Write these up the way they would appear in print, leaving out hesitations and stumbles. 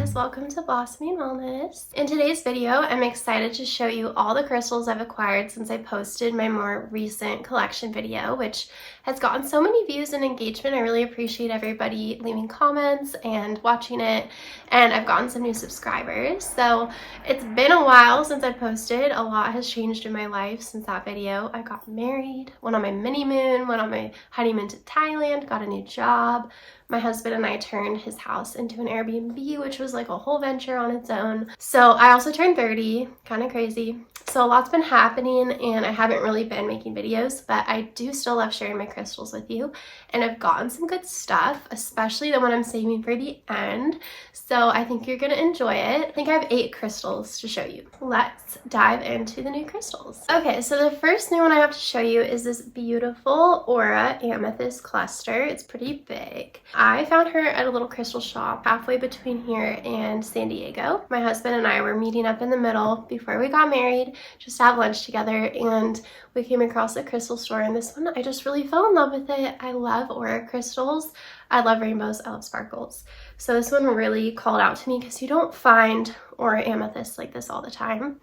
guys, welcome to Blossoming Wellness. In today's video, I'm excited to show you all the crystals I've acquired since I posted my more recent collection video, which has gotten so many views and engagement. I really appreciate everybody leaving comments and watching it, and I've gotten some new subscribers. So it's been a while since I posted. A lot has changed in my life since that video. I got married, went on my mini moon, went on my honeymoon to Thailand, got a new job. My husband and I turned his house into an Airbnb, which was like a whole venture on its own. So I also turned 30, kind of crazy. So a lot's been happening and I haven't really been making videos, but I do still love sharing my crystals with you. And I've gotten some good stuff, especially the one I'm saving for the end. So I think you're gonna enjoy it. I think I have 8 crystals to show you. Let's dive into the new crystals. Okay, so the first new one I have to show you is this beautiful Aura Amethyst cluster. It's pretty big. I found her at a little crystal shop halfway between here and San Diego. My husband and I were meeting up in the middle before we got married just to have lunch together, and we came across a crystal store, and this one, I just really fell in love with it. I love Aura crystals. I love rainbows. I love sparkles. So this one really called out to me because you don't find Aura amethyst like this all the time.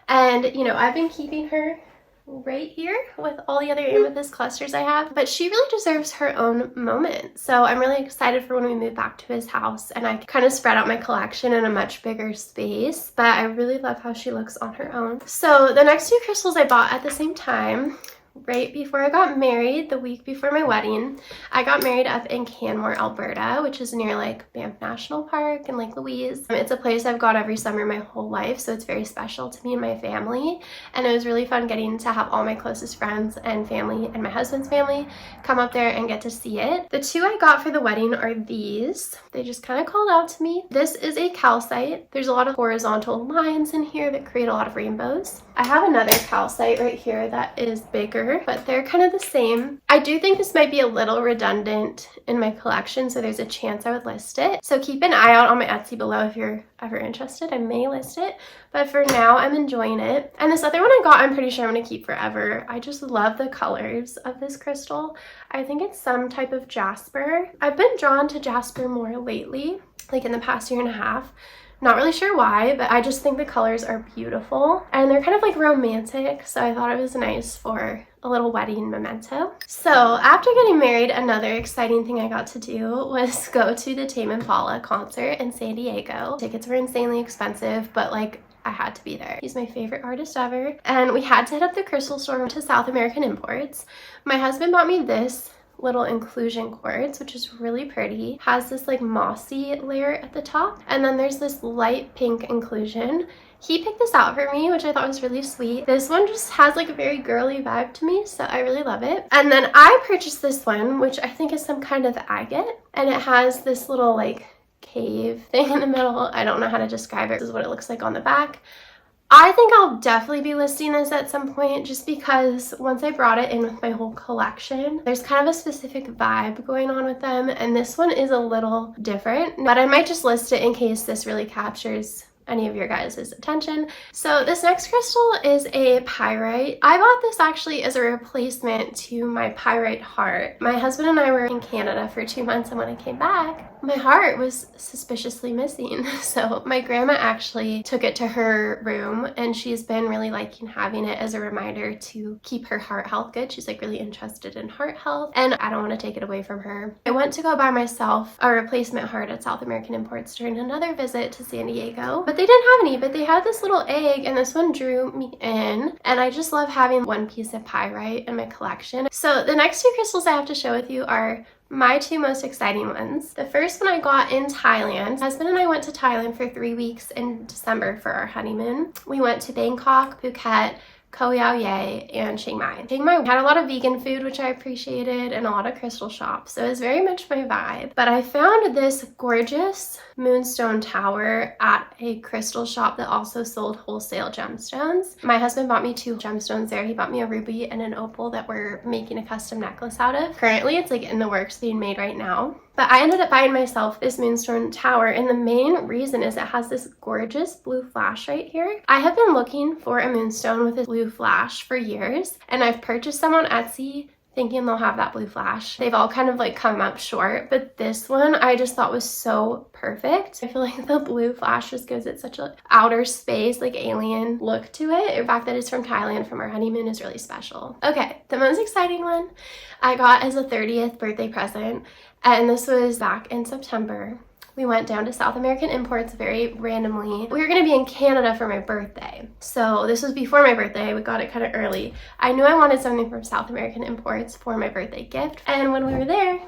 And, you know, I've been keeping her right here with all the other amethyst clusters I have, but she really deserves her own moment. So I'm really excited for when we move back to his house and I kind of spread out my collection in a much bigger space, but I really love how she looks on her own. So the next 2 crystals I bought at the same time, right before I got married, the week before my wedding. I got married up in Canmore, Alberta, which is near like Banff National Park and Lake Louise. It's a place I've gone every summer my whole life, so it's very special to me and my family. And it was really fun getting to have all my closest friends and family and my husband's family come up there and get to see it. The 2 I got for the wedding are these. They just kind of called out to me. This is a calcite. There's a lot of horizontal lines in here that create a lot of rainbows. I have another calcite right here that is bigger, but they're kind of the same. I do think this might be a little redundant in my collection, so there's a chance I would list it. So keep an eye out on my Etsy below if you're ever interested. I may list it, but for now I'm enjoying it. And this other one I got, I'm pretty sure I'm gonna keep forever. I just love the colors of this crystal. I think it's some type of jasper. I've been drawn to jasper more lately, like in the past year and a half. Not really sure why, but I just think the colors are beautiful and they're kind of like romantic, so I thought it was nice for a little wedding memento. So after getting married, another exciting thing I got to do was go to the Tame Impala concert in San Diego. Tickets were insanely expensive, but like I had to be there. He's my favorite artist ever. And we had to hit up the crystal store to South American Imports. My husband bought me this little inclusion quartz, which is really pretty. Has this like mossy layer at the top, and then there's this light pink inclusion. He picked this out for me, which I thought was really sweet. This one just has like a very girly vibe to me, so I really love it. And then I purchased this one, which I think is some kind of agate, and it has this little like cave thing in the middle. I don't know how to describe it. This is what it looks like on the back. I think I'll definitely be listing this at some point, just because once I brought it in with my whole collection, there's kind of a specific vibe going on with them, and this one is a little different, but I might just list it in case this really captures any of your guys' attention. So this next crystal is a pyrite. I bought this actually as a replacement to my pyrite heart. My husband and I were in Canada for 2 months, and when I came back, my heart was suspiciously missing. So my grandma actually took it to her room, and she's been really liking having it as a reminder to keep her heart health good. She's like really interested in heart health, and I don't want to take it away from her. I went to go buy myself a replacement heart at South American Imports during another visit to San Diego, but they didn't have any, but they had this little egg, and this one drew me in, and I just love having one piece of pyrite in my collection. So the next 2 crystals I have to share with you are my 2 most exciting ones. The first one I got in Thailand. My husband and I went to Thailand for 3 weeks in December for our honeymoon. We went to Bangkok, Phuket, Koh Yao Ye, and Chiang Mai. Chiang Mai had a lot of vegan food, which I appreciated, and a lot of crystal shops, so it was very much my vibe. But I found this gorgeous moonstone tower at a crystal shop that also sold wholesale gemstones. My husband bought me 2 gemstones there. He bought me a ruby and an opal that we're making a custom necklace out of. Currently, it's like in the works being made right now. But I ended up buying myself this moonstone tower, and the main reason is it has this gorgeous blue flash right here. I have been looking for a moonstone with a blue flash for years, and I've purchased some on Etsy, thinking they'll have that blue flash. They've all kind of like come up short, but this one I just thought was so perfect. I feel like the blue flash just gives it such a outer space, like alien look to it. The fact that it's from Thailand from our honeymoon is really special. Okay, the most exciting one I got as a 30th birthday present, and this was back in September. We went down to South American Imports very randomly. We were gonna be in Canada for my birthday. So this was before my birthday. We got it kind of early. I knew I wanted something from South American Imports for my birthday gift. And when we were there,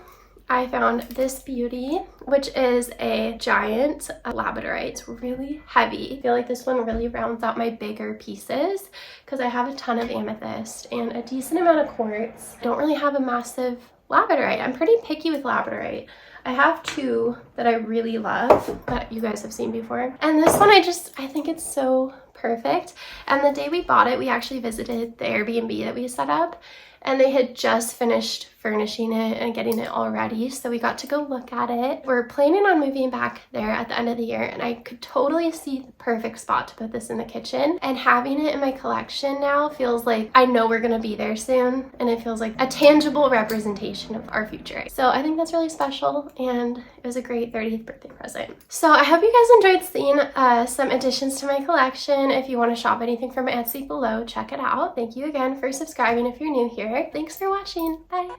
I found this beauty, which is a giant Labradorite. It's really heavy. I feel like this one really rounds out my bigger pieces because I have a ton of amethyst and a decent amount of quartz. I don't really have a massive Labradorite. I'm pretty picky with Labradorite. I have two that I really love that you guys have seen before. And this one, I think it's so perfect. And the day we bought it, we actually visited the Airbnb that we set up, and they had just finished furnishing it and getting it all ready, so we got to go look at it. We're planning on moving back there at the end of the year, and I could totally see the perfect spot to put this in the kitchen. And having it in my collection now feels like I know we're gonna be there soon, and it feels like a tangible representation of our future. So I think that's really special, and it was a great 30th birthday present. So I hope you guys enjoyed seeing some additions to my collection. If you want to shop anything from Etsy below, check it out. Thank you again for subscribing if you're new here. Thanks for watching. Bye.